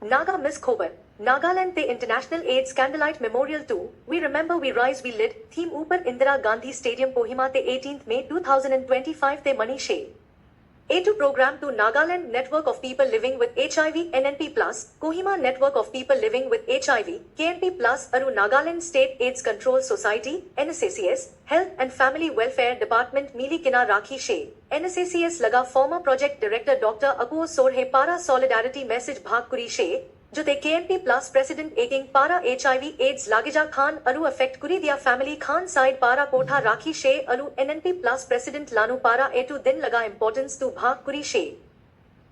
Naga Miss Khobar, Nagaland Te International AIDS Candlelight Memorial 2, We Remember We Rise We Lead, Theme Upar Indira Gandhi Stadium Kohima Te 18th May 2025 Te Maniche. A2 program to Nagaland Network of People Living with HIV NNP Plus, Kohima Network of People Living with HIV, KNP Plus, Aru Nagaland State AIDS Control Society, NSACS, Health and Family Welfare Department Mili Kina Rakhi She, NSACS Laga former Project Director Dr. Akuo Sorhe Para Solidarity Message Bhag Kuri She, Jute KNP Plus President Aking Para HIV AIDS Lagija Khan Alu Affect Kuri Dia Family Khan Side Para Kotha Rakhi She Alu NNP Plus President Lanu Para Etu Din Laga Importance to Bhag Kuri She.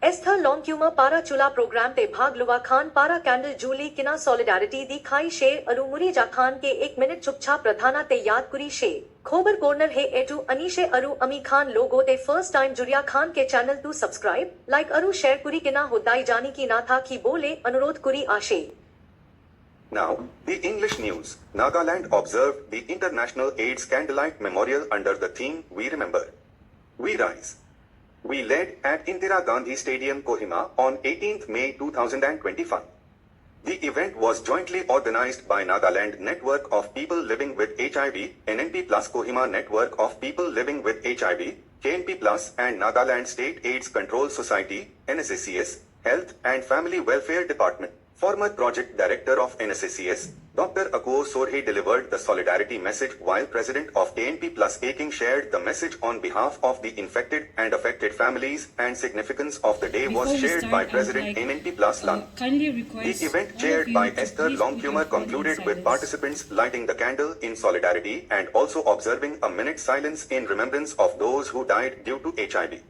Esther Longcuma Para Chula Program Te Bhag Luwa Khan Para Candle Julie Kina Solidarity Di Khai She Alu Murija Khan Ke 1 minute Chupcha Pradhana Te Yaad Kuri She. Khobar Corner He Etu Anishe Aru Ami Khan Logo Te first time Julia Khan Ke channel to subscribe, like Aru share Kuri Kina Hudai Jani Ki Na Tha Ki Bole Anurodh Kuri Ashe. Now, the English news. Nagaland observed the International AIDS Candlelight Memorial under the theme We Remember. We Rise. We led at Indira Gandhi Stadium, Kohima on 18th May 2025. The event was jointly organized by Nagaland Network of People Living with HIV, NNP Plus Kohima Network of People Living with HIV, KNP Plus and Nagaland State AIDS Control Society, NSACS, Health and Family Welfare Department. Former Project Director of NSACS, Dr. Akuo Sorhe delivered the solidarity message while President of KNP Plus Aking shared the message on behalf of the infected and affected families, and significance of the day was shared by President NNP Plus Lan. The event chaired by Esther Longcuma concluded with participants lighting the candle in solidarity and also observing a minute silence in remembrance of those who died due to HIV.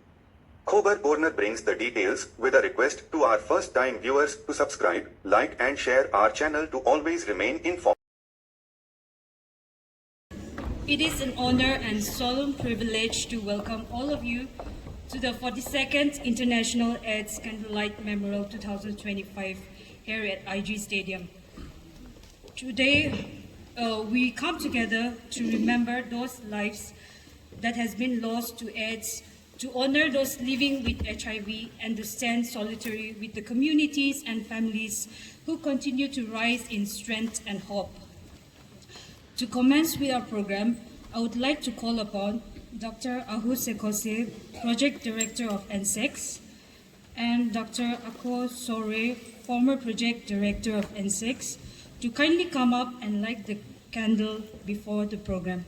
Khobar Corner brings the details with a request to our first-time viewers to subscribe, like and share our channel to always remain informed. It is an honor and solemn privilege to welcome all of you to the 42nd International AIDS Candlelight Memorial 2025 here at IG Stadium. Today, we come together to remember those lives that has been lost to AIDS, to honor those living with HIV, and to stand solitary with the communities and families who continue to rise in strength and hope. To commence with our program, I would like to call upon Dr. Ahu Sekose, Project Director of NSEX, and Dr. Akuo Sorhe, former Project Director of NSEX, to kindly come up and light the candle before the program.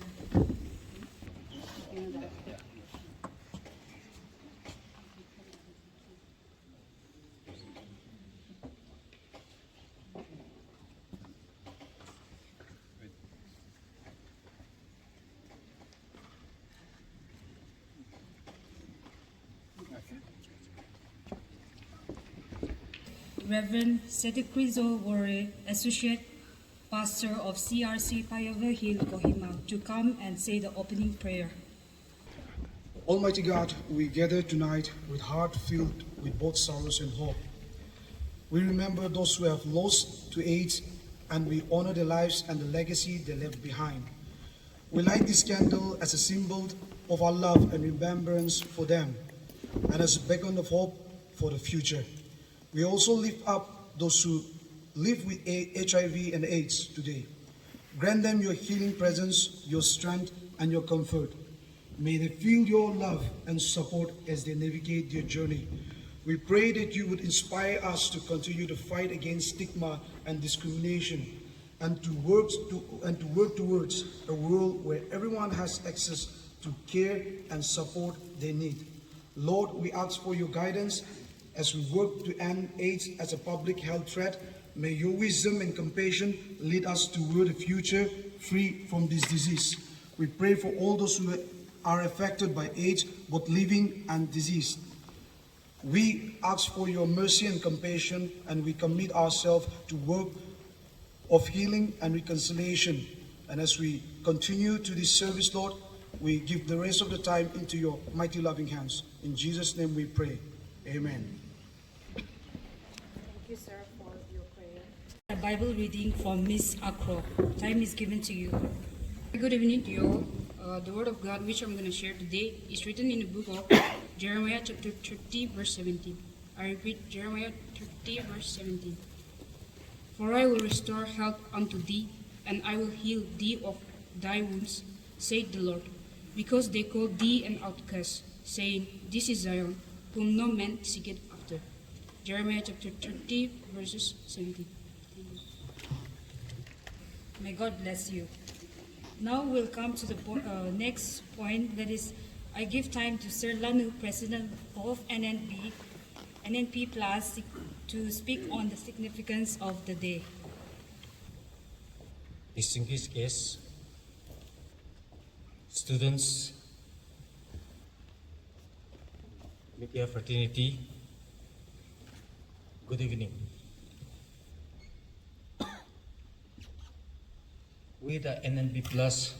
Reverend Setekrizo Wore, Associate Pastor of CRC Payover Hill, Kohima, to come and say the opening prayer. Almighty God, we gather tonight with heart filled with both sorrows and hope. We remember those who have lost to AIDS, and we honor their lives and the legacy they left behind. We light this candle as a symbol of our love and remembrance for them, and as a beacon of hope for the future. We also lift up those who live with HIV and AIDS today. Grant them your healing presence, your strength, and your comfort. May they feel your love and support as they navigate their journey. We pray that you would inspire us to continue to fight against stigma and discrimination, and to work towards a world where everyone has access to care and support they need. Lord, we ask for your guidance as we work to end AIDS as a public health threat. May your wisdom and compassion lead us toward a future free from this disease. We pray for all those who are affected by AIDS, both living and diseased. We ask for your mercy and compassion, and we commit ourselves to work of healing and reconciliation. And as we continue to this service, Lord, we give the rest of the time into your mighty loving hands. In Jesus' name we pray. Amen. Thank you, sir, for your prayer. A Bible reading from Miss Akro. Time is given to you. Good evening to you all. The word of God which I'm going to share today is written in the book of Jeremiah chapter 30 verse 17. I repeat, Jeremiah 30, verse 17. For I will restore health unto thee, and I will heal thee of thy wounds, saith the Lord, because they call thee an outcast, saying, This is Zion, whom no man seeketh after. Jeremiah chapter 30, verses 17. May God bless you. Now we'll come to the next point, that is, I give time to Sir Lanu, President of NNP Plus, to speak on the significance of the day. Distinguished guests, students, media fraternity, good evening. We, the NNP Plus,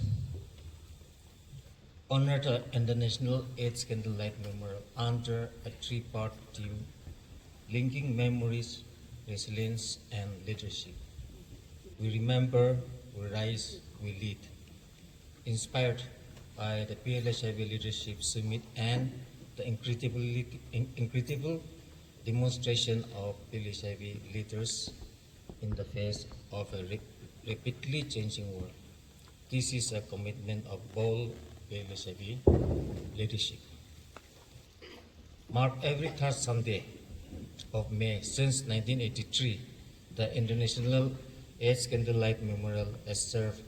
honor the International AIDS Candlelight Memorial under a three-part theme linking memories, resilience, and leadership. We remember, we rise, we lead. Inspired by the PLHIV Leadership Summit and the incredible demonstration of PLHIV leaders in the face of a rapidly changing world. This is a commitment of bold PLHIV leadership. Mark every third Sunday of May since 1983, the International AIDS Candlelight Memorial has served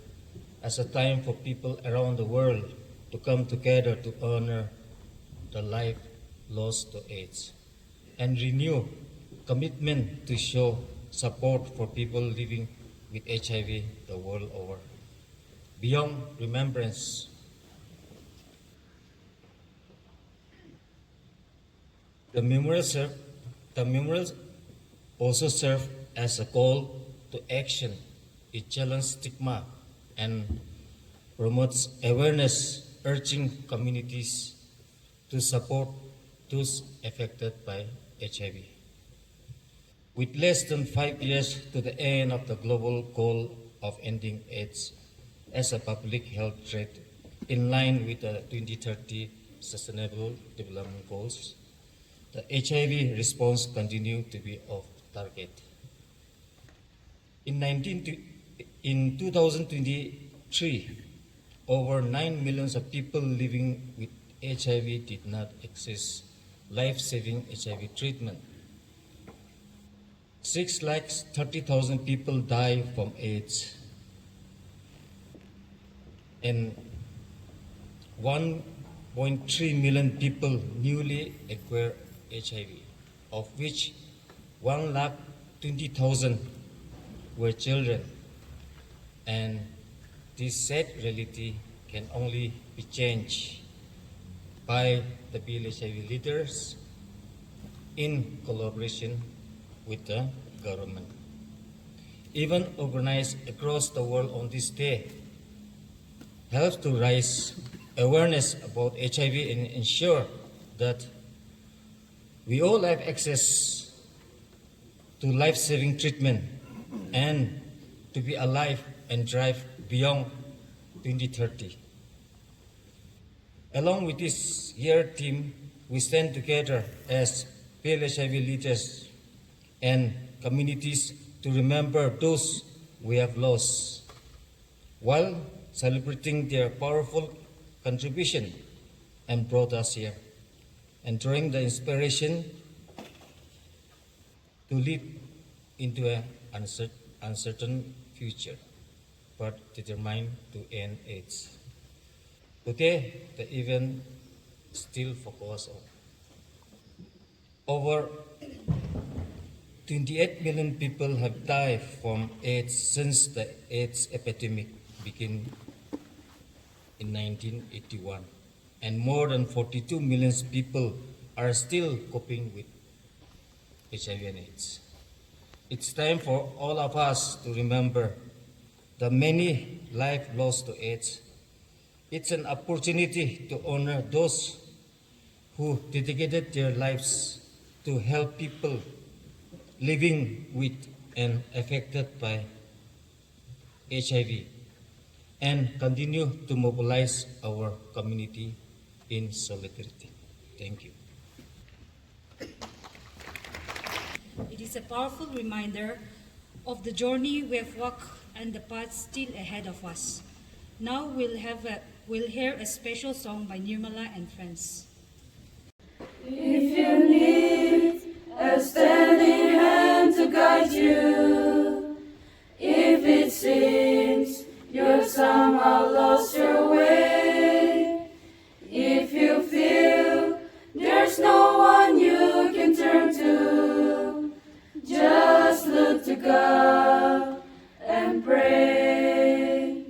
as a time for people around the world to come together to honor the life lost to AIDS and renew commitment to show support for people living with HIV the world over. Beyond remembrance, the memorials also serve as a call to action. It challenges stigma and promotes awareness, urging communities to support those affected by HIV. With less than 5 years to the end of the global goal of ending AIDS as a public health threat in line with the 2030 Sustainable Development Goals, the HIV response continues to be off target. In 2023, over 9 million of people living with HIV did not access life-saving HIV treatment. 630,000 people die from AIDS, and 1.3 million people newly acquire HIV, of which 120,000 were children. And this sad reality can only be changed by the PLHIV leaders in collaboration with the government. Even organized across the world on this day helps to raise awareness about HIV and ensure that we all have access to life-saving treatment and to be alive and thrive beyond 2030. Along with this year team, we stand together as PLHIV leaders and communities to remember those we have lost, while celebrating their powerful contribution and brought us here, and drawing the inspiration to lead into an uncertain future, but determined to end AIDS. Today, the event still focuses on over 28 million people have died from AIDS since the AIDS epidemic began in 1981, and more than 42 million people are still coping with HIV and AIDS. It's time for all of us to remember the many lives lost to AIDS. It's an opportunity to honor those who dedicated their lives to help people living with and affected by HIV, and continue to mobilize our community in solidarity. Thank you. It is a powerful reminder of the journey we have walked and the path still ahead of us. Now we'll hear a special song by Nirmala and friends. If you need a standing hand to guide you, if it seems you're somehow lost your way, if you feel there's no one you can turn to, just look to God and pray.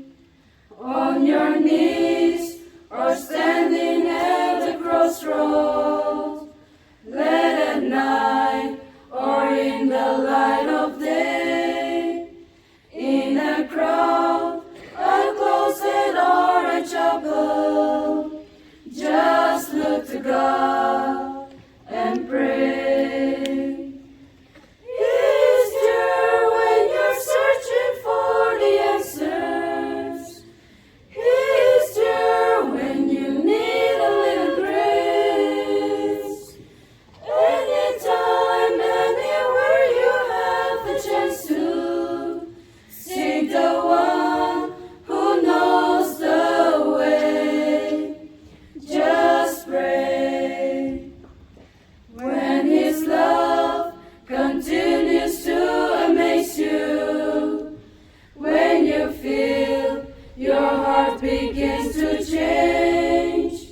On your knees or standing at the crossroads, late at night or in the light of day, in a crowd, a closet or a chapel, just look to God and pray. He's there when you're searching for the answers. He's there when you need a little grace. Anytime, anywhere you have the chance to seek the one who knows the way. Just pray. When His love continues to amaze you, when you feel your heart begins to change,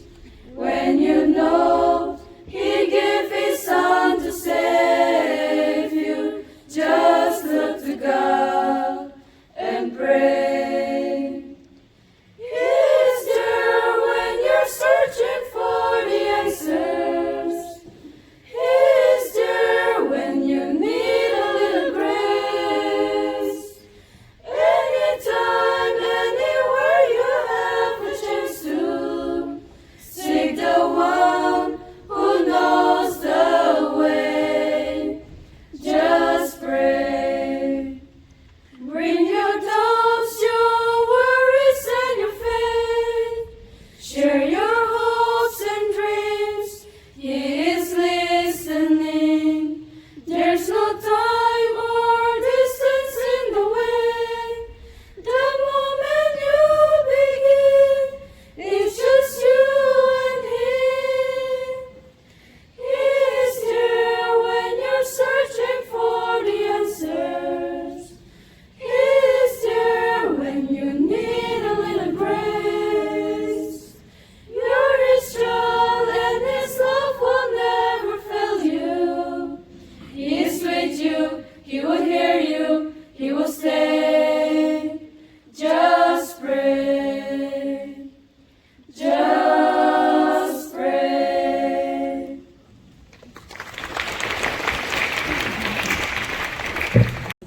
when you know He gave His Son to save you, just look to God and pray. He's there when you're searching for the answers. He's there when you need a little grace. Anytime, anywhere you have a chance to seek the one who knows the way. Just pray. Bring your doubts, your worries, and your faith. Share your hopes and dreams. He is listening. There's no time or distance in the way. The moment you begin, it's just you and Him. He's there when you're searching for the answers. He's there when you need a little grace. You're His child and His love will never fail you. He is with you, He will hear you, He will stay. Just pray. Just pray.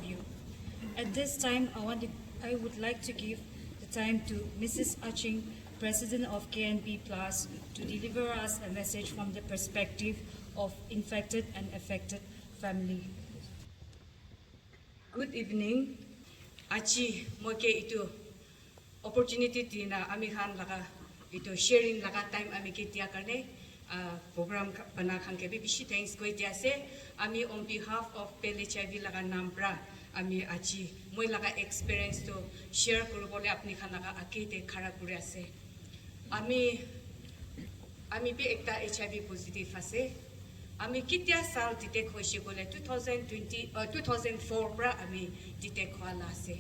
You. At this time, I would like to give the time to Mrs. Aching, President of KNP Plus, to deliver us a message from the perspective of infected and affected family. Good evening. Achi moke itu opportunity tina ami khan laga itu sharing laga time ami ke tia karne program bana khan ke bishi thanks koi tia se ami on behalf of PLHIV laga nampra ami achi moi laga experience to share kurubole apni khan laga akete khara kuri ase ami bi ekta HIV positive ase ami kitia sal detect hoise gole 2004 pra ami detect wala ase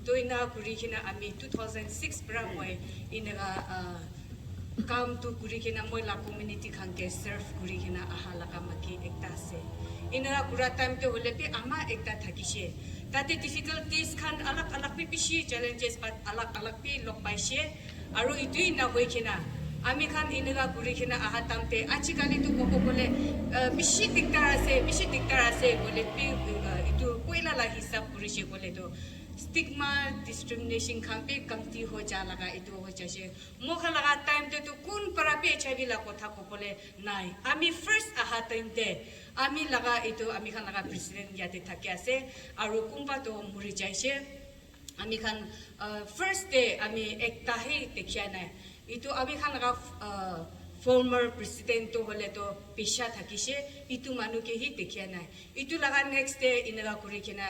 to ina kuri kina ami 2006 pra moi ina kam to kuri kina moi la community khanke serve kuri kina ahala ka maki ekta ase ina kura time te hole pe ama ekta thakise tate difficulties khan alak alak pi pishi challenges but alak alak pi lok paise aru itu ina hoi kina ami khan inaga kuri kina aha tamte achikali tu koko bole bishi diktar ase bole pi itu koila la hisab kuri she bole to stigma discrimination khampe kamti ho ja laga itu ho jase mokha laga time te to kun para pe HIV la kotha ko bole nai ami first aha time te ami laga itu ami khan laga president yate thake ase aru kumba to muri jaise ami khan first day ami ekta he dekhia nai itu ami khan laga former president to hole to pisha thakise itu manu ke hi dekhia nai itu laga next day inaga kuri kena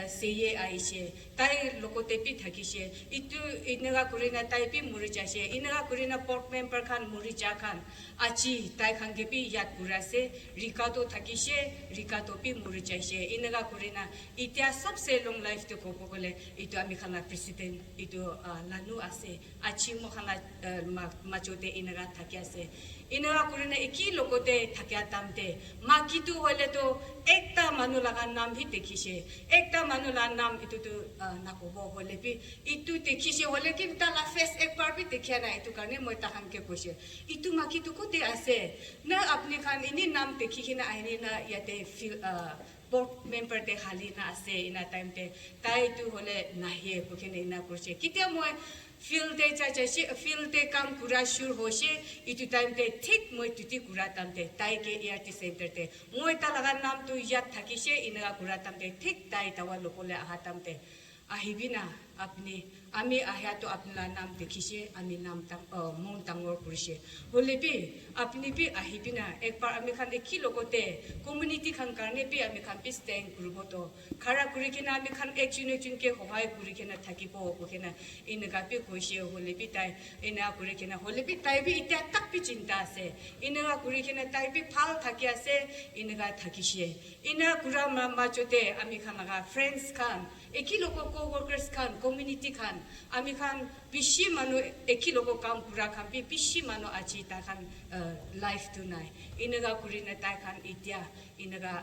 seye aise tai lokote pi thakise itu inaga kuri na tai pi muri jase inaga kuri na port member khan muri ja khan achi tai khan ke pi yat kurase rikato thakise rikato pi muri jase inaga kuri na itia sabse long life to ko kole itu ami khala president itu lanu ase achi mo khala machote inaga thakiase inaga kuri na eki lokote thakya tamte makitu hole to ekta manu laga nam hi dekhise ekta manu la nam itu tu nakobo hole pi itu dekhise hole ki ta la face ek bar pi dekhya na itu karne moi ta han ke kose itu makitu ko te ase na apni khan ini nam dekhi kina aini na yate feel board member te hali na ase ina time te tai tu hole nahi bukene ina kurse kitia moi feel de cha feel de kam kura shur hose itu time te thik moi tuti kura tamte tai ke ERT center te moi ta laga nam tu yat thakise ina kura tamte thik tai tawa lokole aha tamte ahibina apni ami ahya to apna nam dekhise ami nam tang mon tangor kurise holebi apni pi ahibina ekbar ami khan ekhi logote community khan karne pi ami khan pi stand gruboto khara kurikina ami khan ekjun ke hohai kurikina thakibo bokena inaga pi koise holebi tai ina kurikina holebi tai bi ita tak pi chinta ase inaga kurikina tai bi phal thaki ase inaga thakise ina kura ma chote ami khan laga friends khan ekhi logo co-workers khan community khan ami khan bishi manu ekhi logo kam kura khan bi bishi manu achi ta khan life to nai inaga kurina ta khan itia inaga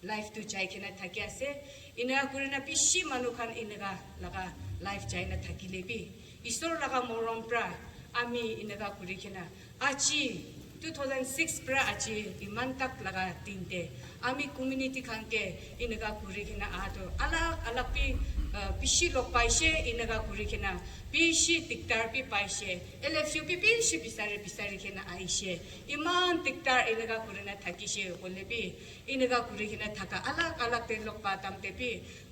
life to chai kena thaki ase inaga kurina bishi manu khan inaga laga life chai na thakile bi isor laga morom pra ami inaga kuri kena achi 2006 pra achi iman tak laga tinte ami community khan ke inaga kuri kena ato ala pi bishi lok paise inaga kuri kena bishi diktar pi paise LFU pi bishi bisari kena aise iman diktar inaga kuri na thakise bolebi inaga kuri kena thaka ala te lok pa tamte pi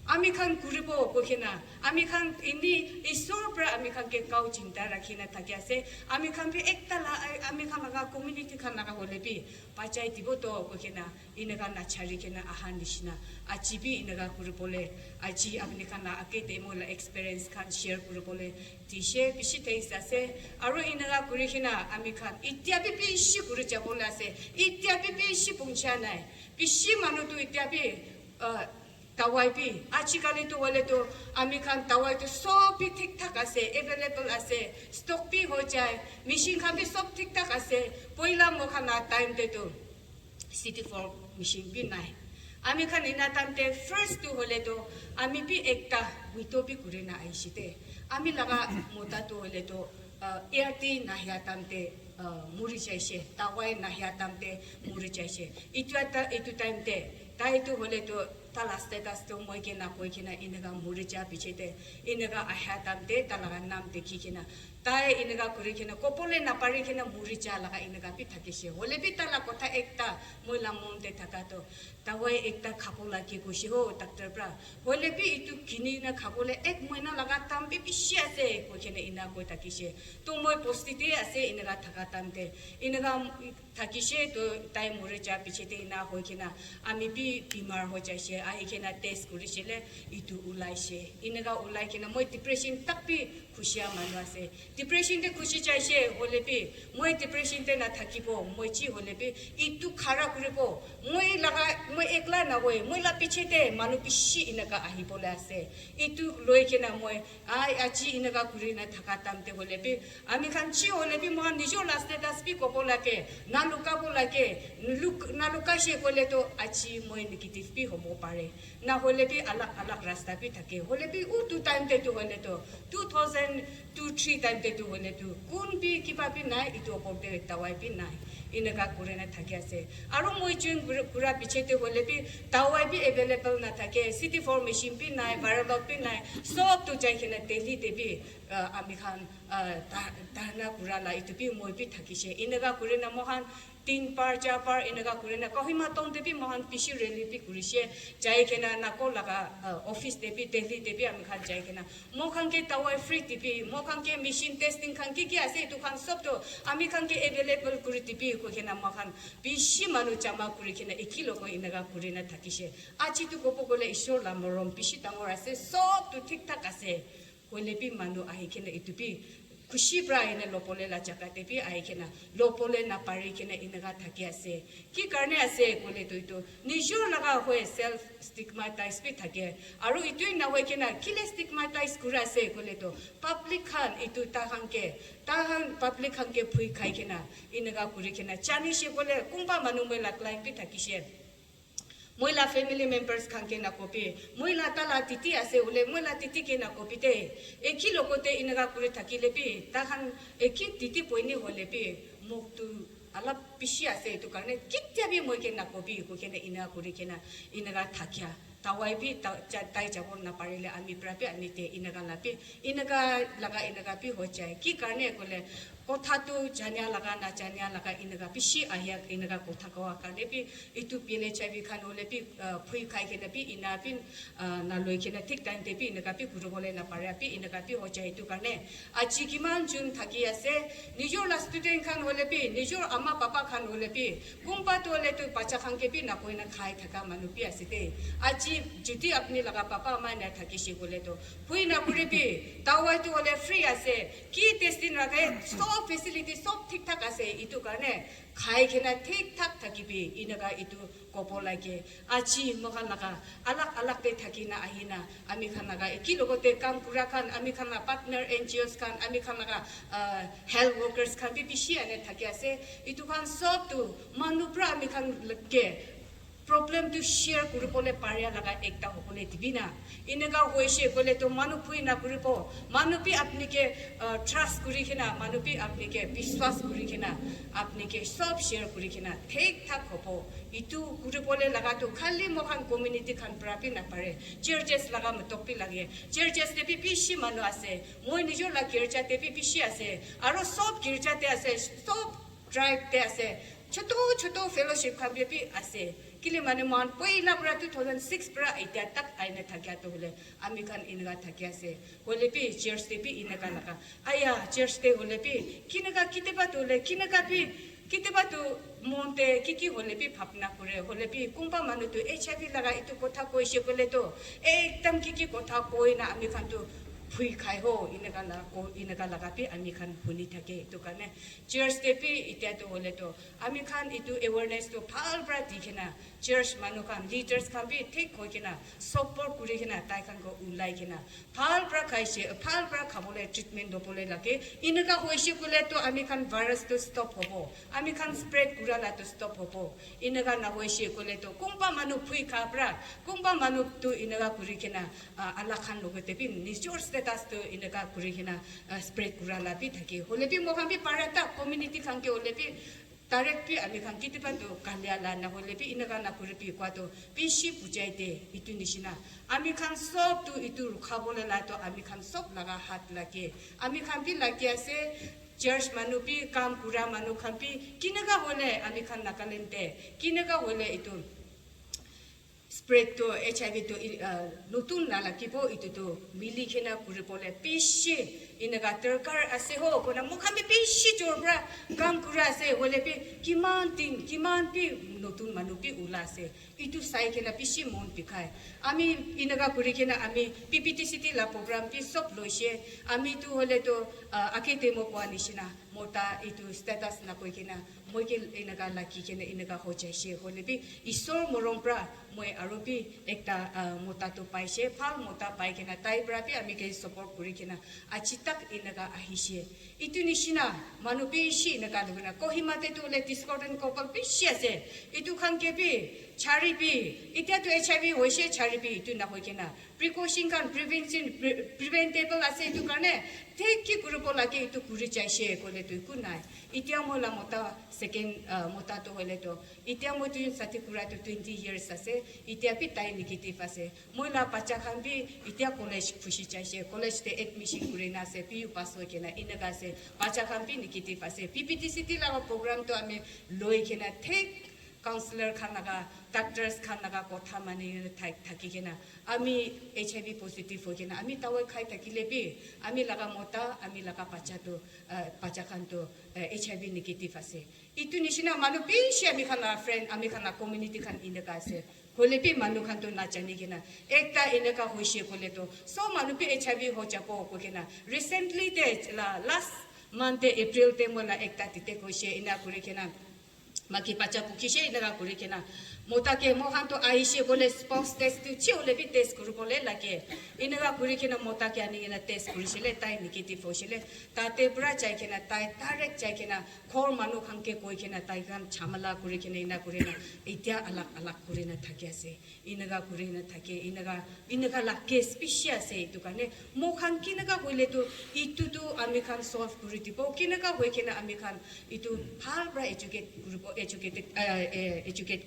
ami khan kuribo bokena ami khan ini isor pra ami khan ke kau chinta rakhina thakiase ami khan bi ekta la ami khan laga community khan laga holebi pachai dibo to bokena inaga na chari kena ahan nishna achi bi inaga kuribole achi apni khan la akete mola experience khan share kuribole tishe bishi teis ase aro inaga kurikina ami khan itia bi bishi kuri jabole ase itia bi bishi pungcha nai bishi manu tu itia bi tawai bi achi kali to wale to ami khan tawai to sob bi thik thak ase available ase stock bi ho jai machine khan bi sob thik thak ase poila mo khan na time de to city for machine bi nai ami khan ina time te first to hole to ami bi ekta wito bi kurina aishite ami laga mota to hole to ERT nahya tamte muri chaise tawai nahya tamte muri chaise itu time te tai to hole to tala status to moi ke na koi kina inaga muri cha pichete inaga ahya tamte talaga nam dekhi kina tai inaga kuri kina kopole na pari kina muri cha laga inaga pi thakise hole bi tala kotha ekta moi lamon te thaka to tawai ekta khapola ki kushi ho doctor pra hole bi itu kini na khapole ek moina laga tam bi bishi ase ko kina ina koi takise to moi postite ase inaga thaka tamte inaga thakise to tai muri cha pichete ina hoi kina ami bi bimar ho jaise ai kina test kurisile itu ulaise inaga ulai kina moi depression takpi khushia manu ase depression te khushi chaise hole bi moi depression te na thakibo moi chi hole bi itu khara kuribo moi laga moi ekla na hoy moi la pichete manu bishi inaga ahi bola ase itu loi kina moi ai achi inaga kuri na thaka tamte hole bi ami khan chi hole bi mo nijo la status bi ko bola ke na luka bola ke na luka she hole to achi moi negative bi hobo pare na hole bi alak rasta bi thake hole bi u tu time te to hole to 2002-3 time te to hole to kun bi kiba bi nai itu oporte tawai bi nai inaga kurena thake ase aro moi jun pura pichete hole bi tawai bi available na thake city formation bi nai variable bi nai sob to jai kena delhi te bi ami khan dana pura la itu bi moi bi thakise inaga kurena mohan 3 par 4 par inaga kurina Kohima tong debi mohan pishi rally pi kurishe jai kena nako laga office debi Delhi debi ami khan jai kena mo khan ke tawai free tipi mo khan ke machine testing khan ki ase tu khan sob to ami khan ke available kuri tipi ko kena mo khan pishi manu chama kuri kena ekilo ko inaga kurina thakishe achi tu gopo gole ishor la morom pishi tangor ase sob tu thik thak ase kole pi manu ahi kena itupi Kushi bra ina lopole la jakate pi ai kena lopole na pari kena inaga thaki ase ki karne ase kole to ito nijur laga hoye self stigmatize pi thake aru itu na hoye kena kile stigmatize kura ase kole to public khan itu ta han public khan ke phui khai kena inaga kuri kena chani she kole kumba manu me la client pi thaki she Moila family members khan ke na copy moila tala titi ase ule moila titi ke na copy te eki lokote inaga kure thakile pi ta khan eki titi poini hole pi muktu ala pishi ase to karne kitya bi moi ke na copy ko ke na ina kure ke na inaga thakya tawai bi tai jabon na parile ami prapi ani te inaga lapi inaga laga pi ho jai ki karne kole kotha tu janya laga inaga pishi ahya inaga kotha ko karne pi itu pile chabi khan ole pi phui khai ke na pi ina pin na loi ke na thik time te pi inaga pi guru bole na pare pi inaga pi ho jai tu karne achi kiman jun thaki ase nijor la student khan ole pi nijor amma papa khan ole pi kumpa to ole tu bacha khan ke pi na koi na khai thaka manu pi ase te achi jiti apni laga papa ma na thaki shi bole to phui na puri pi tawai tu ole free ase ki testing rage so facility sob thik thak ase itu karne khai khena thik thak thakibi inaga itu kopo lage achi mokan laga alak te thakina ahina ami khan laga eki logote kam kura khan ami khan la partner NGOs khan ami khan laga health workers khan bi bishi ane thaki ase itu khan sob tu manupra ami khan lage problem to share kurupole paria laga ekta hokole dibina inaga hoise kole to manupui na kuripo manupi apni ke trust kuri khina manupi apni ke vishwas kuri khina apni ke sob share kuri khina thik thak hopo itu kurupole laga to khali mohan community khan prapi na pare churches laga matopi lage churches te pishi manu ase moi nijor la kircha te pishi ase aro sob kircha te ase sob tribe te ase choto fellowship khan bi ase kile mane man poila pra 2006 pra ita tak aina thakya to hole ami khan inaga thakya se hole pi church te pi inaga laga aya church te hole pi kinaga kiteba to le kinaga pi kiteba to monte kiki hole pi phapna kore hole pi kumpa manu to HIV laga itu kotha koise kole to ekdam kiki kotha koina ami khan to phui khai ho inaga laga pi ami khan phuni thake to kane church te pi ita to hole to ami khan itu awareness to phal pra dikhena church manu khan leaders khan bi thik hoikena support kuri khena tai khan ko ulai khena phal pra khaise phal pra khabole treatment do pole lage inaga hoise kole to ami khan virus to stop hobo ami khan spread kurala to stop hobo inaga na hoise kole to kumpa manu phui kha pra kumpa manu to inaga kuri khena ala khan logote pi nijor status to inaga kuri khena spread kurala pi thake hole pi mo khan bi parata community khan ke hole pi direct pi ami khan kitipa to kalyala na hole pi inaga na kuri pi kwa to pishi pujai de itu nishina ami khan sob to itu rukhabole la to ami khan sob laga hat lage ami khan pi lage ase church manu pi kam kura manu khan pi kinaga hole ami khan nakalente kinaga hole itu spread to HIV to nutun nala kipo itu to mili khena kuripole pishi inaga terkar ase ho kona mukhami pishi jorbra kam kura ase hole pi kiman pi nutun manu pi ulase itu sai khena pishi mon pikhai ami inaga kuri khena ami PPTCT la program pi sop loise ami tu hole to akete mo kwa nishina mota itu status na koi khena moike inaga laki khena inaga ho jaise hole pi isor morompra moi aropi ekta mota to paise phal mota pai khena tai bra pi ami ke support kuri khena achitak inaga ahise itu nishina manupi shi inaga lugna Kohima te to le discordant couple pi ase itu khan ke pi chari pi itia to HIV hoise chari pi itu na hoikena precaution kan preventable ase itu kane theki grupo lage itu kuri chaise kole tu kunai itia mola mota second mota to hole to itia mo tu sati kura to 20 years ase itia pi tai negative ase moi la bacha khan bi itia college phushi chaise college te admission kurina ase pu pass hoikena inaga ase bacha khan bi negative ase PPTCT la program to ami loikena thek counselor khanaga doctors khanaga kotha mani thakigena ami HIV positive hoikena ami tawai khai takilebi ami laga mota ami laga bacha to bacha khan to HIV negative ase itu nishina manu bishi ami khana friend ami khana community khan inaga ase kolepi manu khan to nachani gena ekta inaga hoishe kole to so manu pi HIV ho chapo ko gena recently de last month April te mola ekta tite hoishe ina kuri gena maki pacha pukishe inaga kuri gena mota ke mo khan to aishe bole spouse test tu chi ole bi test kuru bole lage inaga kuri gena mota ke ani gena test kuri shile tai negative hoshile ta te pura chai gena tai direct chai gena khor manu khan ke koi gena tai gam chamala kuri gena ina kuri na itia alak alak kuri na thake ase inaga kuri na thake inaga la case specia se tu kane mo khan kinaga hoile tu itu tu ami khan solve kuri tipo kinaga hoi gena ami khan itu bhal bra educate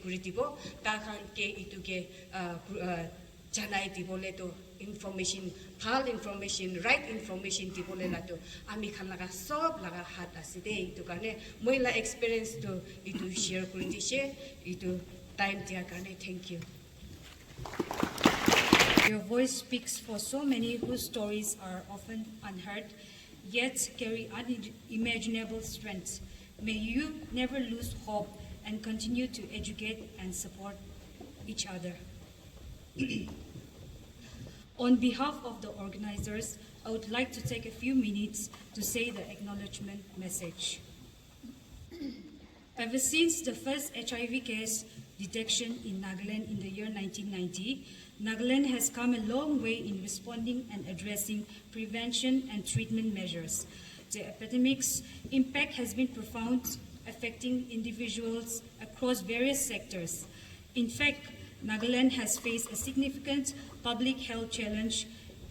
kuri tipo ta khan ke itu ke janai di bole to information bhal information right information di bole la to ami khan laga sob laga hat ase de itu kane moi la experience to itu share kuri dishe itu time dia kane thank you. Your voice speaks for so many whose stories are often unheard, yet carry unimaginable strength. May you never lose hope and continue to educate and support each other. On behalf of the organizers, I would like to take a few minutes to say the acknowledgement message. Ever since the first HIV case detection in Nagaland in the year 1990, Nagaland has come a long way in responding and addressing prevention and treatment measures. The epidemic's impact has been profound, affecting individuals across various sectors. In fact, Nagaland has faced a significant public health challenge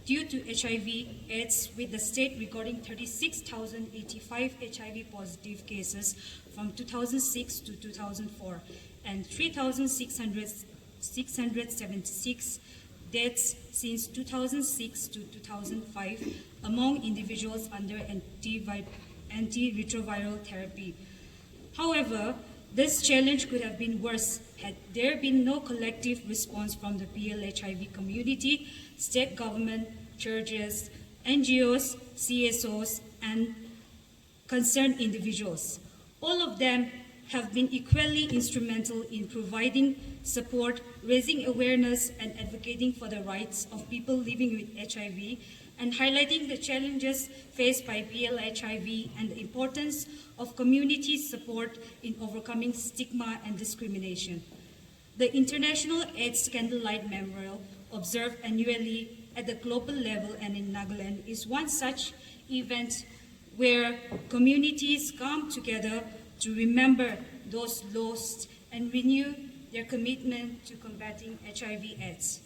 due to HIV/AIDS, with the state recording 36,085 HIV-positive cases from 2006 to 2004 and 3,676 deaths since 2006 to 2005 among individuals under antiretroviral therapy. However, this challenge could have been worse had there been no collective response from the PL-HIV community, state government, churches, NGOs, CSOs, and concerned individuals. All of them have been equally instrumental in providing support, raising awareness, and advocating for the rights of people living with HIV, and highlighting the challenges faced by PL-HIV and the importance of community support in overcoming stigma and discrimination. The International AIDS Candlelight Memorial, observed annually at the global level and in Nagaland, is one such event where communities come together to remember those lost and renew their commitment to combating HIV/AIDS.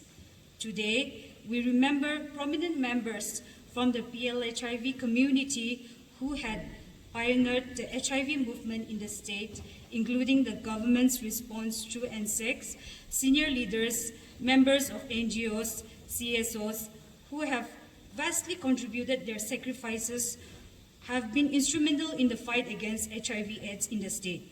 Today, we remember prominent members from the PL-HIV community who had pioneered the HIV movement in the state, including the government's response through NSEX, senior leaders, members of NGOs, CSOs, who have vastly contributed their sacrifices, have been instrumental in the fight against HIV/AIDS in the state.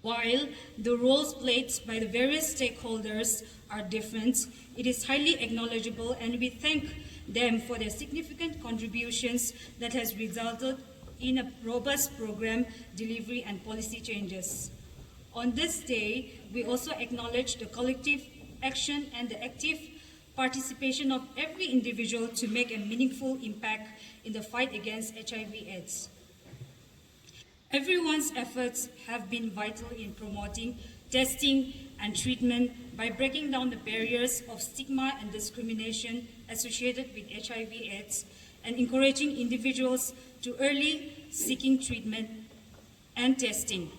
While the roles played by the various stakeholders are different, it is highly acknowledgeable, and we thank them for their significant contributions that has resulted in a robust program delivery and policy changes. On this day, we also acknowledge the collective action and the active participation of every individual to make a meaningful impact in the fight against HIV/AIDS. Everyone's efforts have been vital in promoting testing and treatment by breaking down the barriers of stigma and discrimination associated with HIV/AIDS and encouraging individuals to early seeking treatment and testing.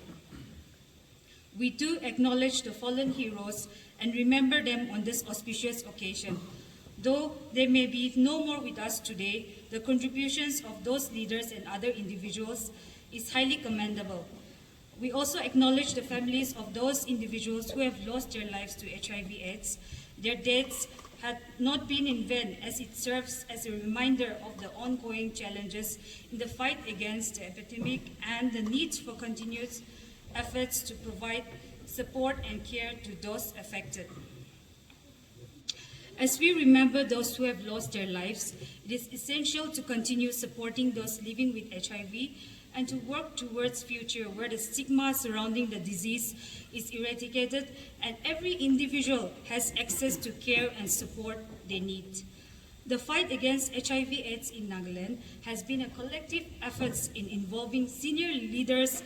We do acknowledge the fallen heroes and remember them on this auspicious occasion. Though they may be no more with us today, the contributions of those leaders and other individuals is highly commendable. We also acknowledge the families of those individuals who have lost their lives to HIV/AIDS. Their deaths had not been in vain, as it serves as a reminder of the ongoing challenges in the fight against the epidemic and the need for continuous efforts to provide support and care to those affected. As we remember those who have lost their lives, it is essential to continue supporting those living with HIV and to work towards a future where the stigma surrounding the disease is eradicated and every individual has access to care and support they need. The fight against HIV/AIDS in Nagaland has been a collective effort involving senior leaders,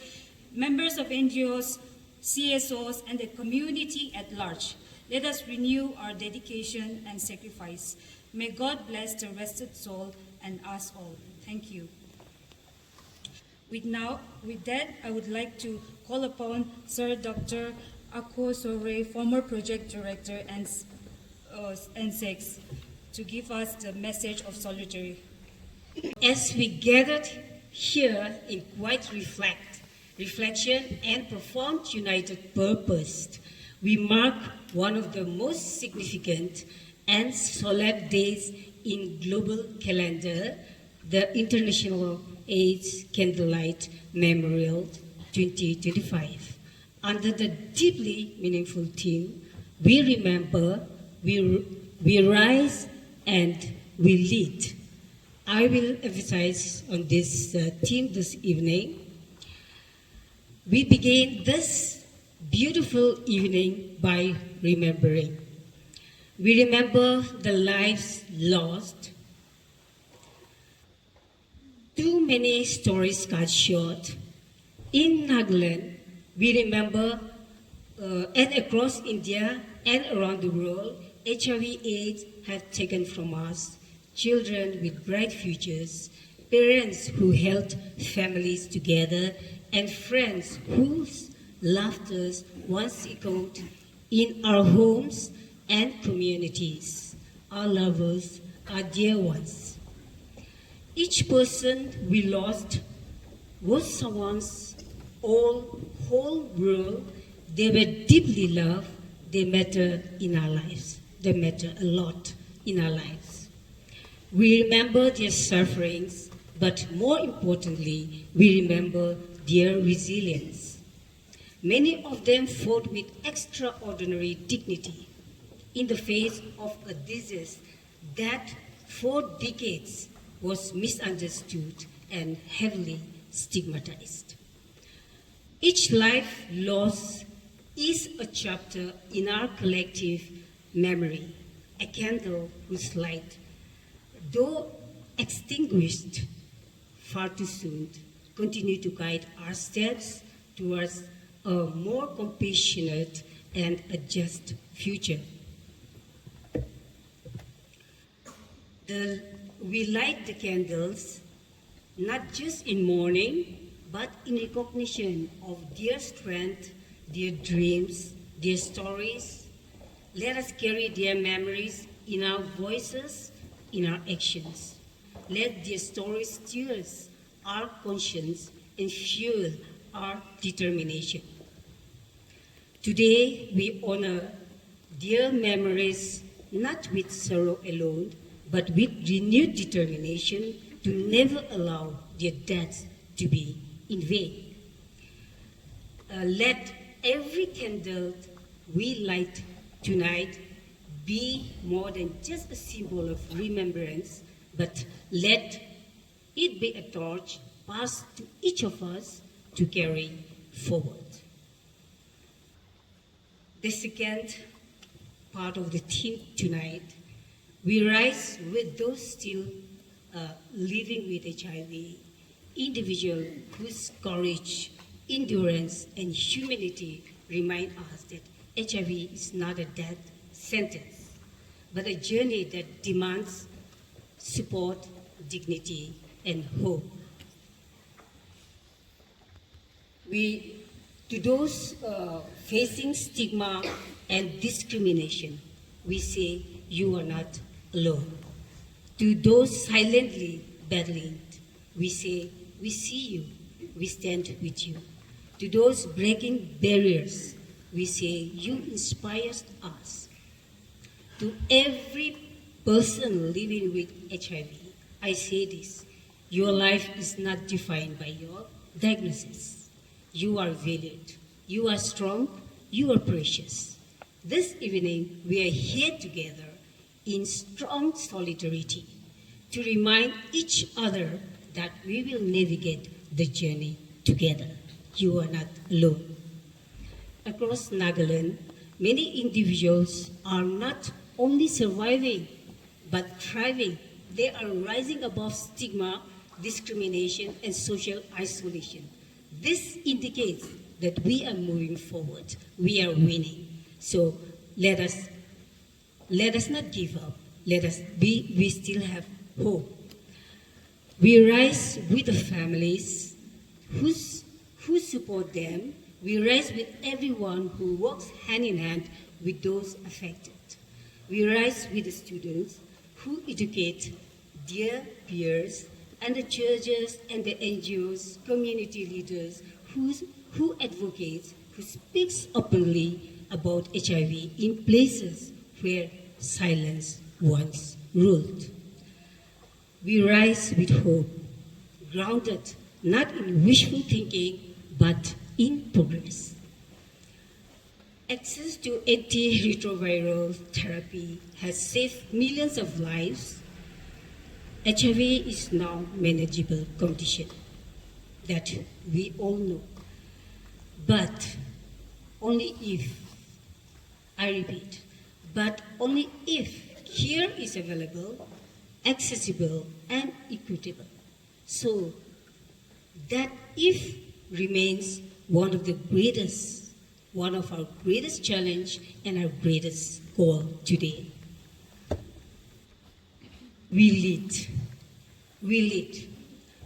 members of NGOs, CSOs, and the community at large. Let us renew our dedication and sacrifice. May God bless the rested soul and us all. Thank you. With that, I would like to call upon Sir Dr. Ako Sore, former project director and NSEX, to give us the message of solidarity. As we gathered here in quiet reflection and profound united purpose, we mark one of the most significant and solemn days in global calendar, the International AIDS Candlelight Memorial 2025. Under the deeply meaningful theme, we remember, we rise, and we lead. I will emphasize on this theme this evening. We begin this beautiful evening by remembering. We remember the lives lost. Too many stories cut short. In Nagaland, we remember, and across India and around the world, HIV/AIDS have taken from us children with bright futures, parents who held families together, and friends whose laughter once echoed in our homes and communities. Our lovers, our dear ones. Each person we lost was someone's whole world. They were deeply loved. They matter in our lives. They matter a lot in our lives. We remember their sufferings, but more importantly, we remember their resilience. Many of them fought with extraordinary dignity in the face of a disease that for decades was misunderstood and heavily stigmatized. Each life lost is a chapter in our collective memory, a candle whose light, though extinguished far too soon, continue to guide our steps towards a more compassionate and a just future. We light the candles not just in mourning, but in recognition of their strength, their dreams, their stories. Let us carry their memories in our voices, in our actions. Let their stories stir our conscience and fuel our determination. Today, we honor their memories not with sorrow alone, but with renewed determination to never allow their deaths to be in vain. Let every candle we light tonight be more than just a symbol of remembrance, but let it be a torch passed to each of us to carry forward. The second part of the theme tonight, we rise with those still living with HIV, individuals whose courage, endurance, and humanity remind us that HIV is not a death sentence, but a journey that demands support, dignity, and hope. To those facing stigma and discrimination, we say, you are not alone. To those silently battling, we say, we see you, we stand with you. To those breaking barriers, we say you inspire us. To every person living with HIV, I say this: your life is not defined by your diagnosis. You are valiant, you are strong, you are precious. This evening, we are here together in strong solidarity to remind each other that we will navigate the journey together. You are not alone. Across Nagaland, many individuals are not only surviving but thriving. They are rising above stigma, discrimination, and social isolation. This indicates that we are moving forward. We are winning. So let us not give up. We still have hope. We rise with the families who support them. We rise with everyone who works hand in hand with those affected. We rise with the students who educate their peers, and the churches and the NGOs, community leaders who advocate, who speaks openly about HIV in places where silence once ruled. We rise with hope, grounded not in wishful thinking, but in progress. Access to antiretroviral therapy has saved millions of lives. HIV is now a manageable condition that we all know. But only if, I repeat, but only if care is available, accessible, and equitable. So that if remains one of our greatest challenge and our greatest goal today. We lead.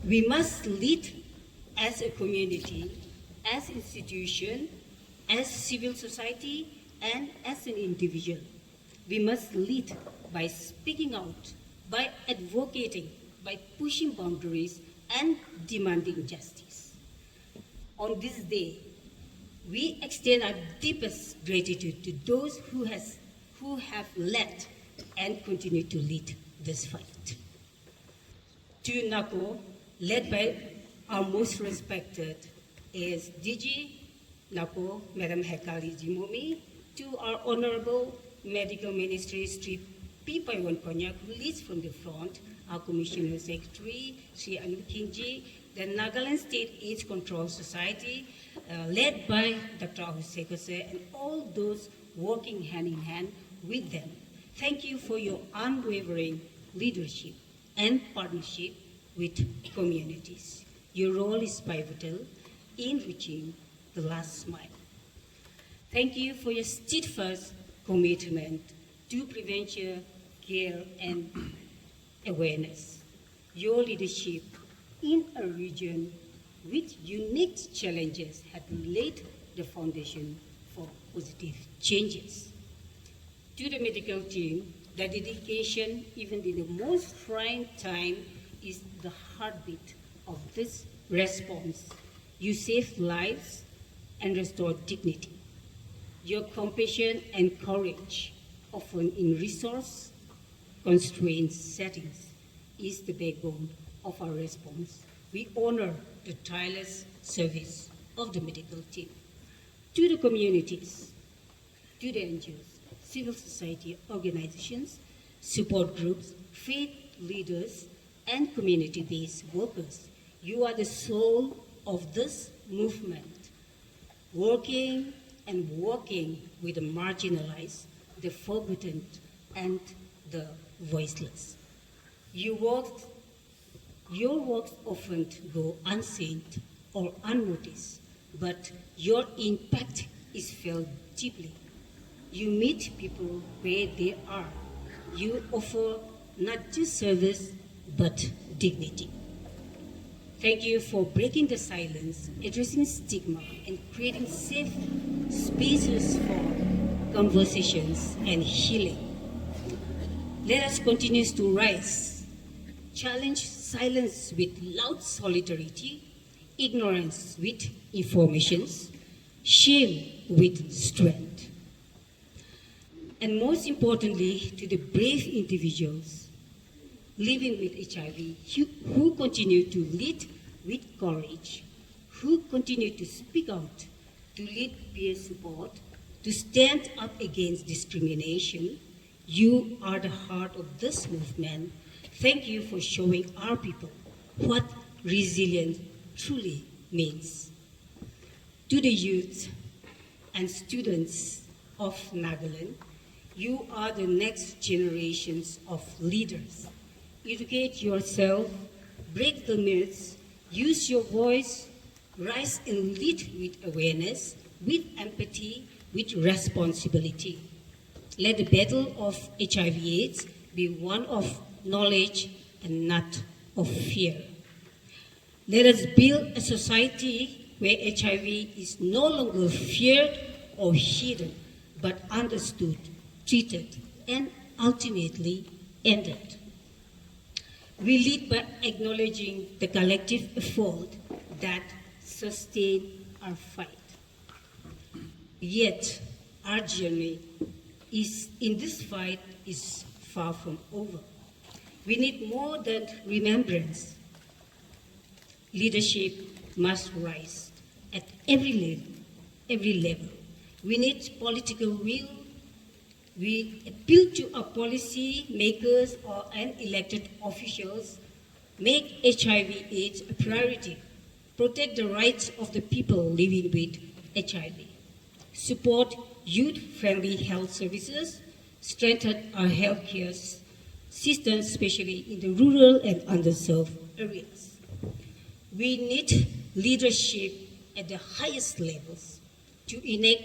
We must lead as a community, as institution, as civil society, and as an individual. We must lead by speaking out, by advocating, by pushing boundaries, and demanding justice. On this day, we extend our deepest gratitude to those who have led and continue to lead this fight. To NACO, led by our most respected is DG NACO, Madam Hekali Jimomi, to our Honorable Medical Ministry, Sri P. Paiwan Konyak, who leads from the front, our Commissioner Secretary, Sri Anu Kingji, the Nagaland State AIDS Control Society, led by Dr. Ahusekose, and all those working hand in hand with them. Thank you for your unwavering leadership and partnership with communities. Your role is pivotal in reaching the last mile. Thank you for your steadfast commitment to prevention, care, and awareness. Your leadership in a region with unique challenges have laid the foundation for positive changes. To the medical team, the dedication, even in the most trying time, is the heartbeat of this response. You save lives and restore dignity. Your compassion and courage, often in resource-constrained settings, is the backbone of our response. We honor the tireless service of the medical team. To the communities, to the NGOs, civil society organizations, support groups, faith leaders, and community-based workers, you are the soul of this movement, working with the marginalized, the forgotten, and the voiceless. Your works often go unseen or unnoticed, but your impact is felt deeply. You meet people where they are. You offer not just service, but dignity. Thank you for breaking the silence, addressing stigma, and creating safe spaces for conversations and healing. Let us continue to rise, challenge silence with loud solidarity, ignorance with informations, shame with strength. And most importantly, to the brave individuals living with HIV who continue to lead with courage, who continue to speak out, to lead peer support, to stand up against discrimination. You are the heart of this movement. Thank you for showing our people what resilience truly means. To the youth and students of Nagaland, you are the next generations of leaders. Educate yourself, break the myths, use your voice, rise and lead with awareness, with empathy, with responsibility. Let the battle of HIV/AIDS be one of knowledge and not of fear. Let us build a society where HIV is no longer feared or hidden, but understood, treated, and ultimately ended. We lead by acknowledging the collective effort that sustain our fight. Yet, our journey in this fight is far from over. We need more than remembrance. Leadership must rise at every level. We need political will. We appeal to our policy makers and elected officials. Make HIV/AIDS a priority. Protect the rights of the people living with HIV. Support youth-friendly health services. Strengthen our healthcare system, especially in the rural and underserved areas. We need leadership at the highest levels to enact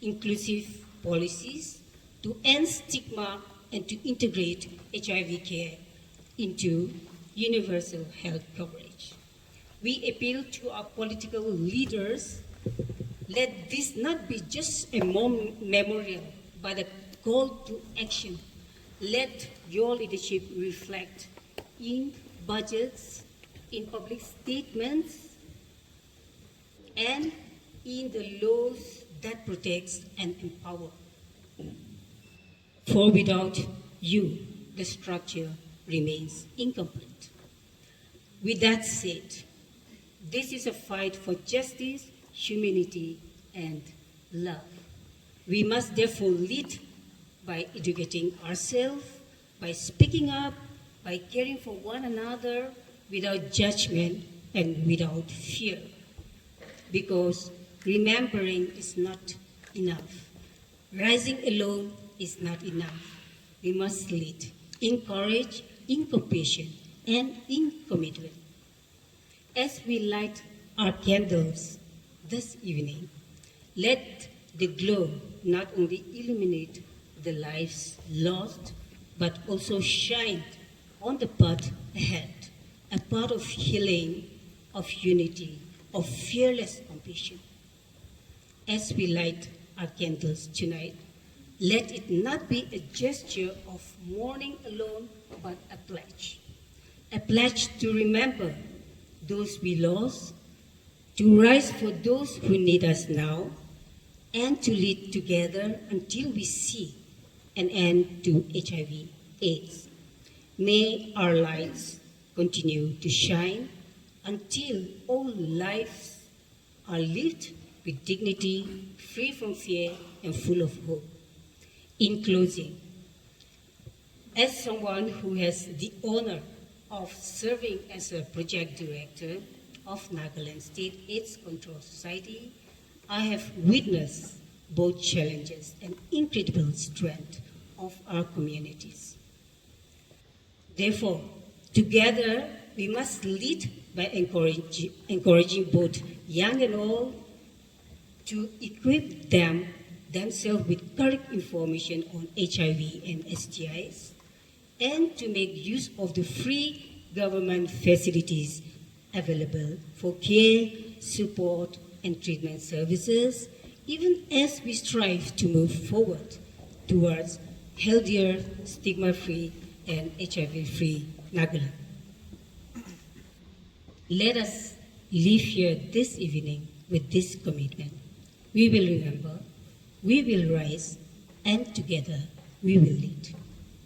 inclusive policies, to end stigma, and to integrate HIV care into universal health coverage. We appeal to our political leaders. Let this not be just a memorial, but a call to action. Let your leadership reflect in budgets, in public statements, and in the laws that protect and empower. For without you, the structure remains incomplete. With that said, this is a fight for justice, humanity, and love. We must therefore lead by educating ourselves, by speaking up, by caring for one another without judgment and without fear. Because remembering is not enough. Rising alone is not enough. We must lead in courage, in compassion, and in commitment. As we light our candles this evening, let the glow not only illuminate the lives lost, but also shine on the path ahead, a path of healing, of unity, of fearless compassion. As we light our candles tonight, let it not be a gesture of mourning alone, but a pledge to remember those we lost, to rise for those who need us now, and to lead together until we see an end to HIV/AIDS. May our lights continue to shine until all lives are lived with dignity, free from fear, and full of hope. In closing, as someone who has the honor of serving as a project director of Nagaland State AIDS Control Society, I have witnessed both challenges and incredible strength of our communities. Therefore, together we must lead by encouraging both young and old to equip themselves with correct information on HIV and STIs, and to make use of the free government facilities available for care, support, and treatment services, even as we strive to move forward towards healthier, stigma-free, and HIV-free Nagaland. Let us leave here this evening with this commitment. We will remember, we will rise, and together we will lead.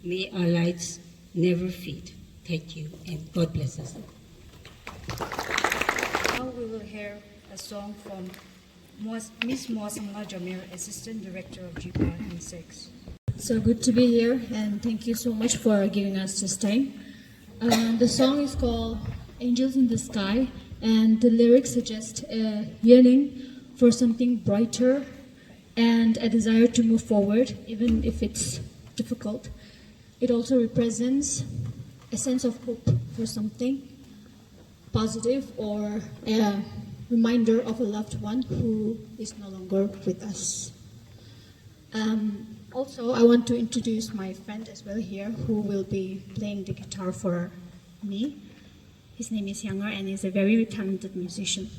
May our lights never fade. Thank you, and God bless us. Now we will hear a song from Ms. Moasamla Jamir, Assistant Director of GPR and 6. So good to be here, and thank you so much for giving us this time. The song is called Angels in the Sky, and the lyrics suggest a yearning for something brighter and a desire to move forward, even if it's difficult. It also represents a sense of hope for something positive or a reminder of a loved one who is no longer with us. Also, I want to introduce my friend as well here who will be playing the guitar for me. His name is Younger and he's a very talented musician.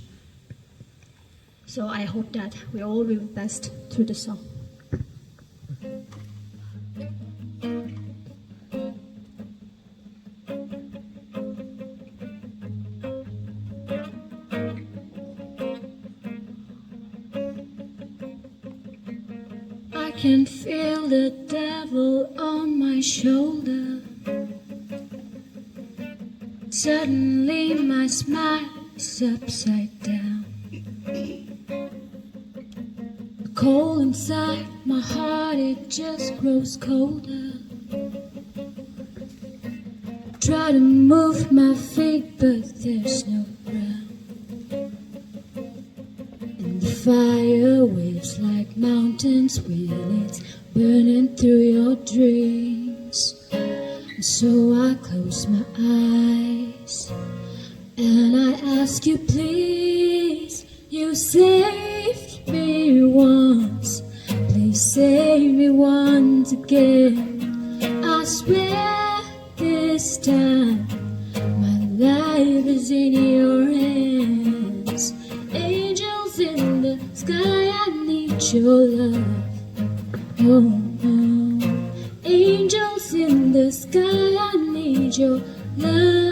So I hope that we all will be blessed through the song. I can feel the devil on my shoulder. Suddenly my smile is upside down. The cold inside my heart, it just grows colder. Try to move my feet, but there's no ground. And the fire waves like mountains when it's burning through your dreams. And so I close my eyes and I ask you, please. You saved me once, please save me once again. I swear this time my life is in your hands. Angels in the sky, I need your love. Oh, oh. Angels in the sky, I need your love.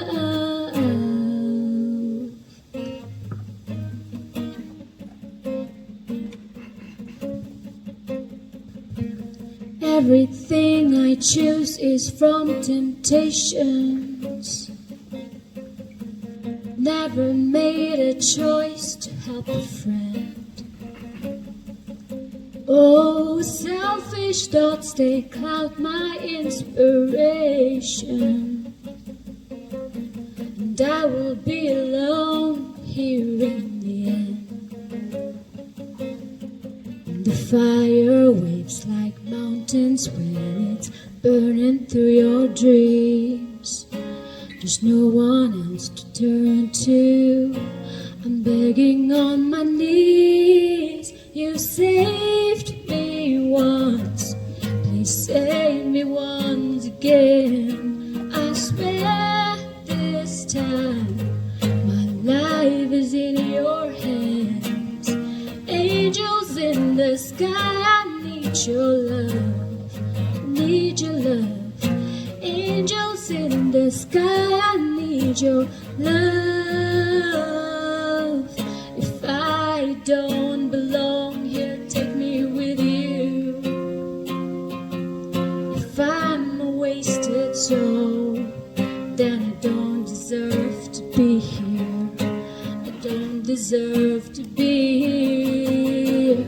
Everything I choose is from temptations. Never made a choice to help a friend. Oh, selfish thoughts, they cloud my inspiration. And I will be alone here in the end. And the fire waves like mountains when it's burning through your dreams. There's no one else to turn to. I'm begging on my knees. You saved me once, please save me once again. I swear this time my life is in your hands. Angels in the sky, I need your love, need your love. Angels in the sky, I need your love. If I don't belong here, take me with you. If I'm a wasted soul, then I don't deserve to be here. I don't deserve to be here.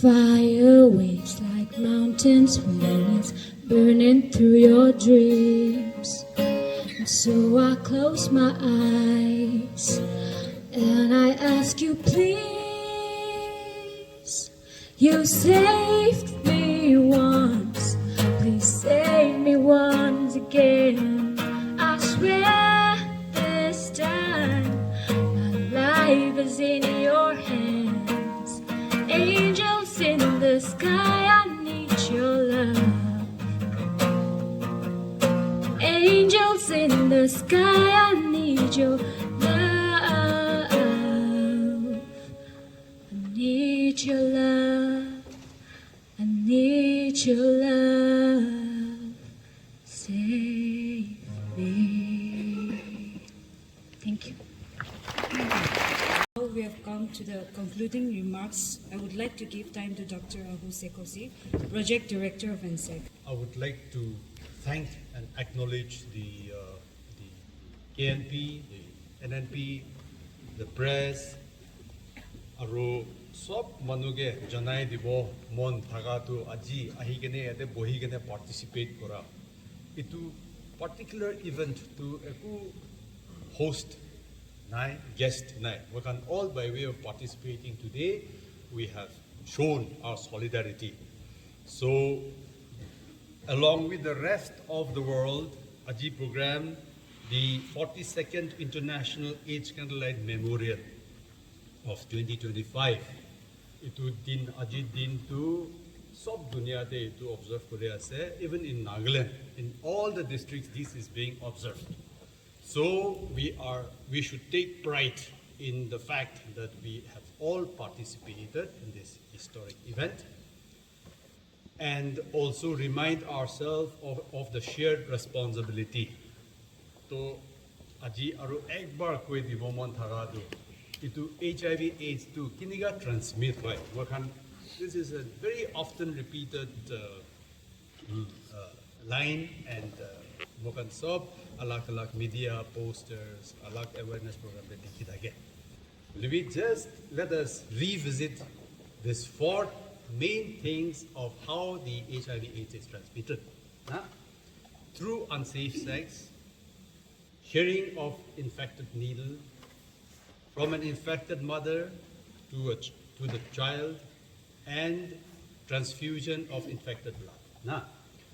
Fire waves like mountains when it's burning through your dreams. And so I close my eyes and I ask you, please. You saved me once, please save me once again. I swear this time my life is in your hands. Angels in the sky, I need your love. Angels in the sky, I need your love. I need your love. I need your love. Save me. Thank you. Now we have come to the concluding remarks. I would like to give time to Dr. Abu Sekosi, Project Director of NSEC. I would like to thank and acknowledge the KNP, the NNP, the press, aro sob manuge janai dibo mon thagatu aji ahigene ate bohigene participate kora. Itu particular event to eku host nai guest nai. We can all by way of participating today, we have shown our solidarity. So along with the rest of the world, Aji program the 42nd International AIDS Candlelight Memorial of 2025. Itu din Aji din to sob dunia de to observe Korea se, even in Nagaland, in all the districts this is being observed. So we should take pride in the fact that we have all participated in this historic event, and also remind ourselves of the shared responsibility. To aji aru ekbar koi di momon thaga do itu HIV/AIDS to kiniga transmit hoy. This is a very often repeated line, and mokan sob alak media posters, alak awareness program that dikit again. Let us revisit these four main things of how the HIV/AIDS is transmitted. Through unsafe sex, sharing of infected needle, from an infected mother to the child, and transfusion of infected blood.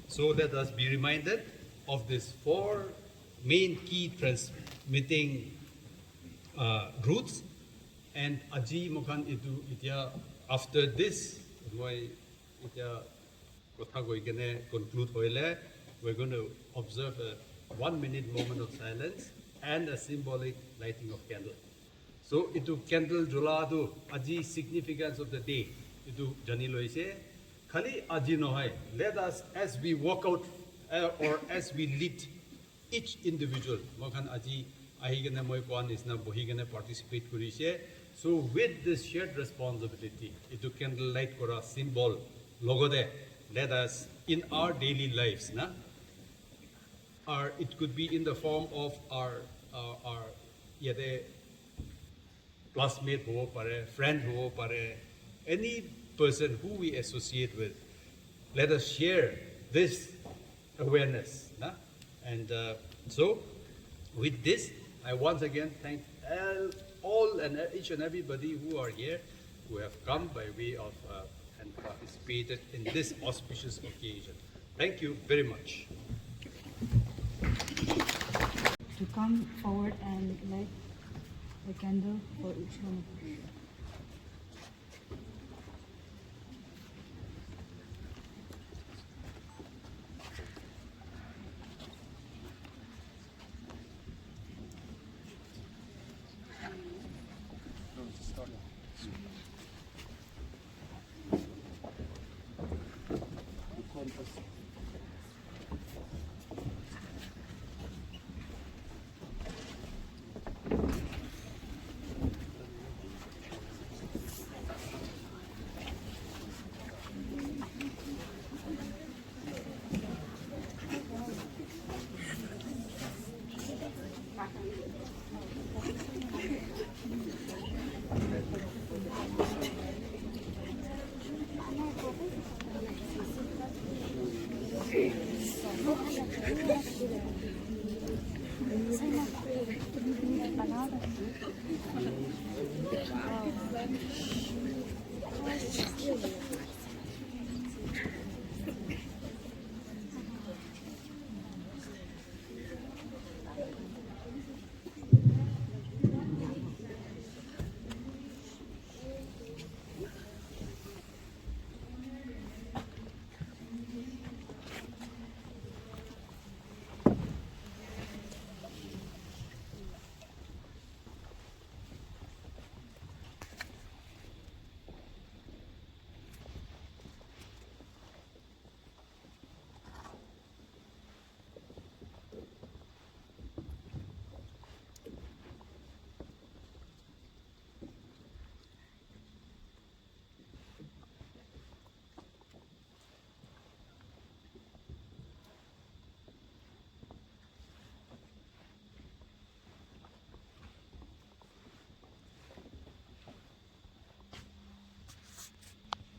So let us be reminded of these four main key transmitting routes. And aji mukhan itu itya after this, moi itya kotha goi kene conclude hoile, we're going to observe a 1 minute moment of silence and a symbolic lighting of candle. So itu candle jula tu aji significance of the day itu jani loise khali aji no hai. Let us, as we walk out or as we lit each individual mokhan aji ahigene moi kwan is na bohigene participate kurise. So with this shared responsibility, itu candle light kora symbol logo de, let us in our daily lives it could be in the form of our yade classmate ho pare, friend ho pare, any person who we associate with. Let us share this awareness. And so with this, I once again thank all and each and everybody who are here, who have come by way of and participated in this auspicious occasion. Thank you very much. To come forward and light the candle for each one of you.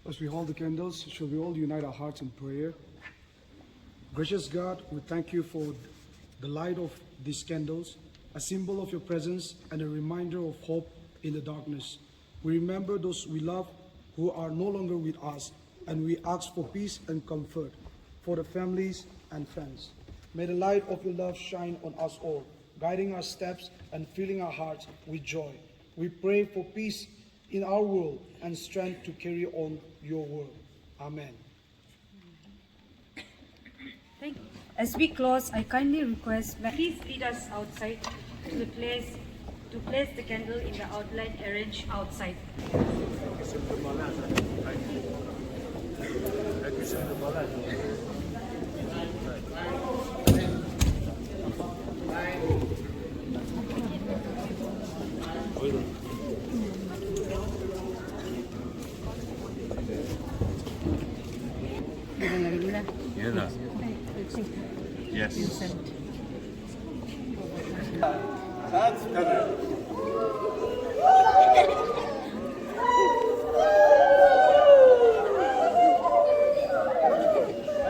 As we hold the candles, shall we all unite our hearts in prayer? Gracious God, we thank you for the light of these candles, a symbol of your presence and a reminder of hope in the darkness. We remember those we love who are no longer with us, and we ask for peace and comfort for the families and friends. May the light of your love shine on us all, guiding our steps and filling our hearts with joy. We pray for peace in our world and strength to carry on your word. Amen. Thank you. As we close, I kindly request that please lead us outside to place the candle in the outline arranged outside. Yes.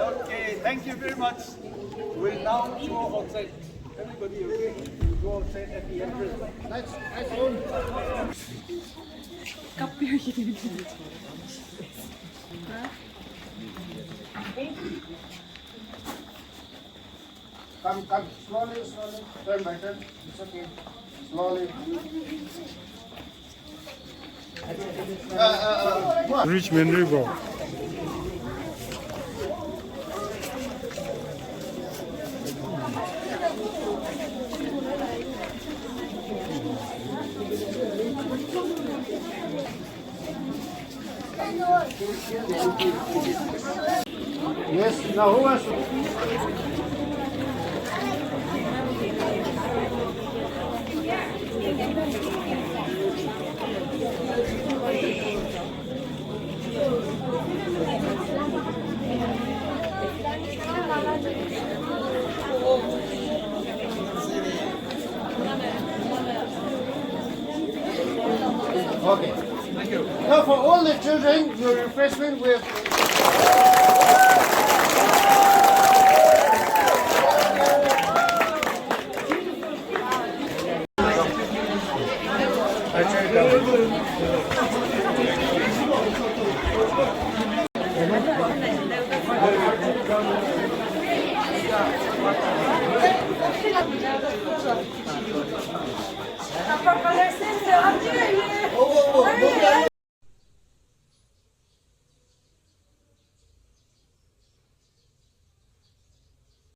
Okay, thank you very much. We'll now go outside. Everybody, okay? We'll go outside at the entrance. Nice one. Come, slowly, turn by turn. It's okay. Slowly. Richmond River. Yes, now who wants to? Okay. Thank you. Now for all the children, your refreshment with